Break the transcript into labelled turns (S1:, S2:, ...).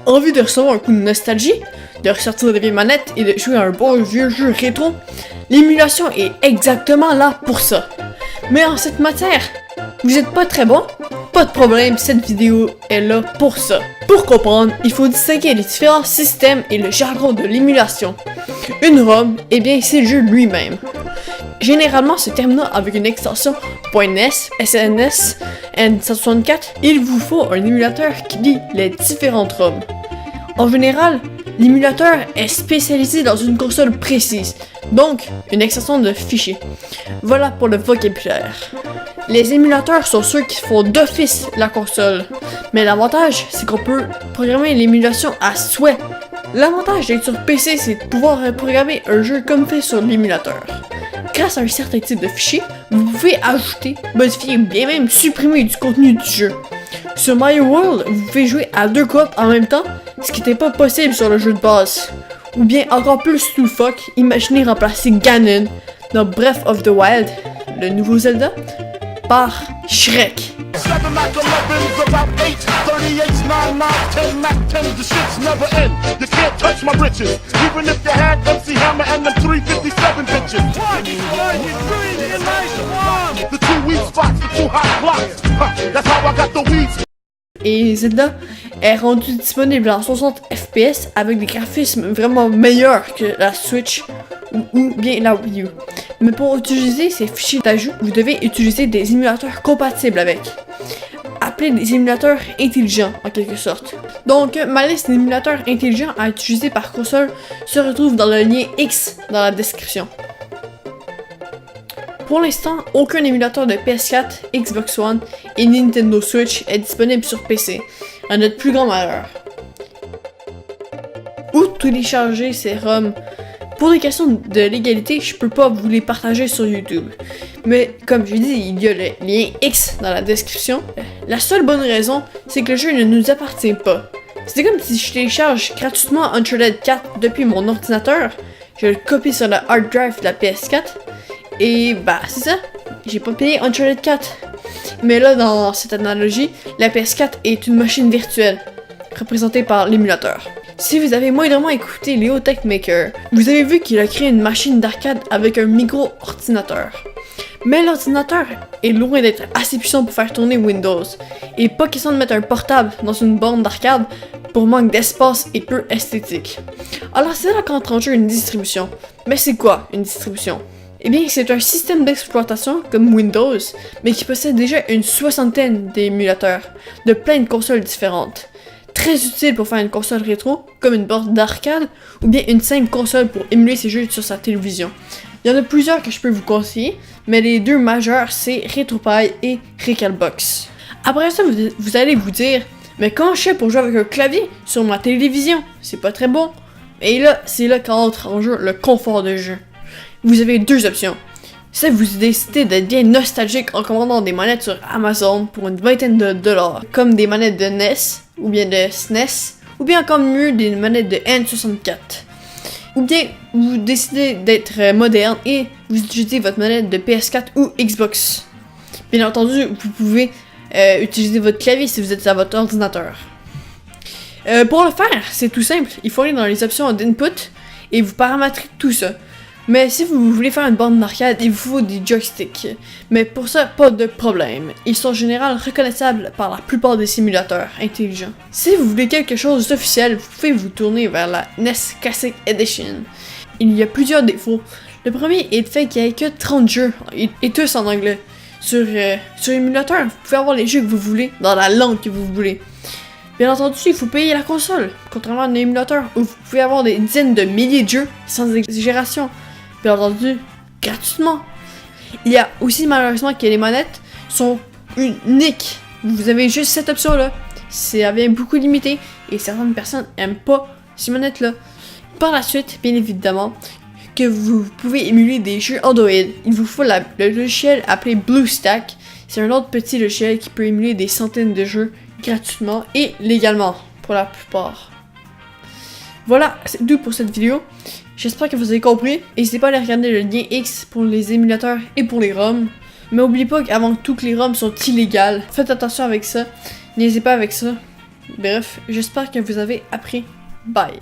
S1: Envie de recevoir un coup de nostalgie, de ressortir des vieilles manettes et de jouer à un bon vieux jeu rétro? L'émulation est exactement là pour ça. Mais en cette matière, vous êtes pas très bon? Pas de problème, cette vidéo est là pour ça. Pour comprendre, il faut distinguer les différents systèmes et le jargon de l'émulation. Une ROM, eh bien c'est le jeu lui-même. Généralement se terminant avec une extension .NES, SNS, N164, il vous faut un émulateur qui lie les différentes ROM. En général, l'émulateur est spécialisé dans une console précise, donc une extension de fichiers. Voilà pour le vocabulaire. Les émulateurs sont ceux qui font d'office la console, mais l'avantage, c'est qu'on peut programmer l'émulation à souhait. L'avantage d'être sur PC, c'est de pouvoir programmer un jeu comme fait sur l'émulateur. Grâce à un certain type de fichier, vous pouvez ajouter, modifier ou bien même supprimer du contenu du jeu. Sur Mario World, vous pouvez jouer à 2 coop en même temps, ce qui n'était pas possible sur le jeu de base. Ou bien encore plus loufoque, imaginez remplacer Ganon dans Breath of the Wild, le nouveau Zelda, par Shrek.
S2: 7 Mac 11's about 8, 38's 9, 9, 10 Mac 10's, the shit's never end. You can't touch my riches, even if you had MC Hammer and them 357 bitches. What? You really a nice one. The 2 weak spots, the 2 hot blocks. Huh, that's how I got the weeds.
S1: Et Zelda est rendu disponible en 60 FPS avec des graphismes vraiment meilleurs que la Switch ou bien la Wii U. Mais pour utiliser ces fichiers d'ajout, vous devez utiliser des émulateurs compatibles avec. Appelés des émulateurs intelligents en quelque sorte. Donc ma liste d'émulateurs intelligents à utiliser par console se retrouve dans le lien X dans la description. Pour l'instant, aucun émulateur de PS4, Xbox One et Nintendo Switch est disponible sur PC, à notre plus grand malheur. Où télécharger ces ROM? Pour des questions de légalité, je peux pas vous les partager sur YouTube. Mais comme je dis, il y a le lien X dans la description. La seule bonne raison, c'est que le jeu ne nous appartient pas. C'est comme si je télécharge gratuitement Uncharted 4 depuis mon ordinateur, je le copie sur le hard drive de la PS4, et bah c'est ça, j'ai pas payé Uncharted 4. Mais là, dans cette analogie, la PS4 est une machine virtuelle, représentée par l'émulateur. Si vous avez moindrement écouté Léo Techmaker, vous avez vu qu'il a créé une machine d'arcade avec un micro-ordinateur. Mais l'ordinateur est loin d'être assez puissant pour faire tourner Windows, et pas question de mettre un portable dans une borne d'arcade pour manque d'espace et peu esthétique. Alors c'est là qu'entre en jeu une distribution. Mais c'est quoi une distribution? Eh bien, c'est un système d'exploitation comme Windows, mais qui possède déjà une soixantaine d'émulateurs de plein de consoles différentes. Très utile pour faire une console rétro, comme une borne d'arcade, ou bien une simple console pour émuler ses jeux sur sa télévision. Il y en a plusieurs que je peux vous conseiller, mais les deux majeurs, c'est RetroPie et Recalbox. Après ça, vous allez vous dire, mais comment je fais pour jouer avec un clavier sur ma télévision? C'est pas très bon. Et là, c'est là qu'entre en jeu le confort de jeu. Vous avez deux options. Si vous décidez d'être bien nostalgique en commandant des manettes sur Amazon pour une vingtaine de dollars, comme des manettes de NES, ou bien de SNES, ou bien encore mieux des manettes de N64. Ou bien vous décidez d'être moderne et vous utilisez votre manette de PS4 ou Xbox. Bien entendu, vous pouvez utiliser votre clavier si vous êtes à votre ordinateur. Pour le faire, c'est tout simple. Il faut aller dans les options d'input et vous paramétrez tout ça. Mais si vous voulez faire une borne d'arcade, il vous faut des joysticks. Mais pour ça, pas de problème. Ils sont en général reconnaissables par la plupart des simulateurs intelligents. Si vous voulez quelque chose d'officiel, vous pouvez vous tourner vers la NES Classic Edition. Il y a plusieurs défauts. Le premier est le fait qu'il n'y ait que 30 jeux, et tous en anglais. Sur émulateur, vous pouvez avoir les jeux que vous voulez, dans la langue que vous voulez. Bien entendu, il faut payer la console, contrairement à un émulateur où vous pouvez avoir des dizaines de milliers de jeux, sans exagération. Bien entendu, gratuitement. Il y a aussi malheureusement que les manettes sont uniques. Vous avez juste cette option-là. Ça vient beaucoup limité et certaines personnes n'aiment pas ces manettes-là. Par la suite, bien évidemment, que vous pouvez émuler des jeux Android. Il vous faut le logiciel appelé BlueStack. C'est un autre petit logiciel qui peut émuler des centaines de jeux gratuitement et légalement pour la plupart. Voilà, c'est tout pour cette vidéo. J'espère que vous avez compris. N'hésitez pas à aller regarder le lien X pour les émulateurs et pour les ROM. Mais n'oubliez pas qu'avant tout que les ROM sont illégales. Faites attention avec ça. N'hésitez pas avec ça. Bref, j'espère que vous avez appris. Bye!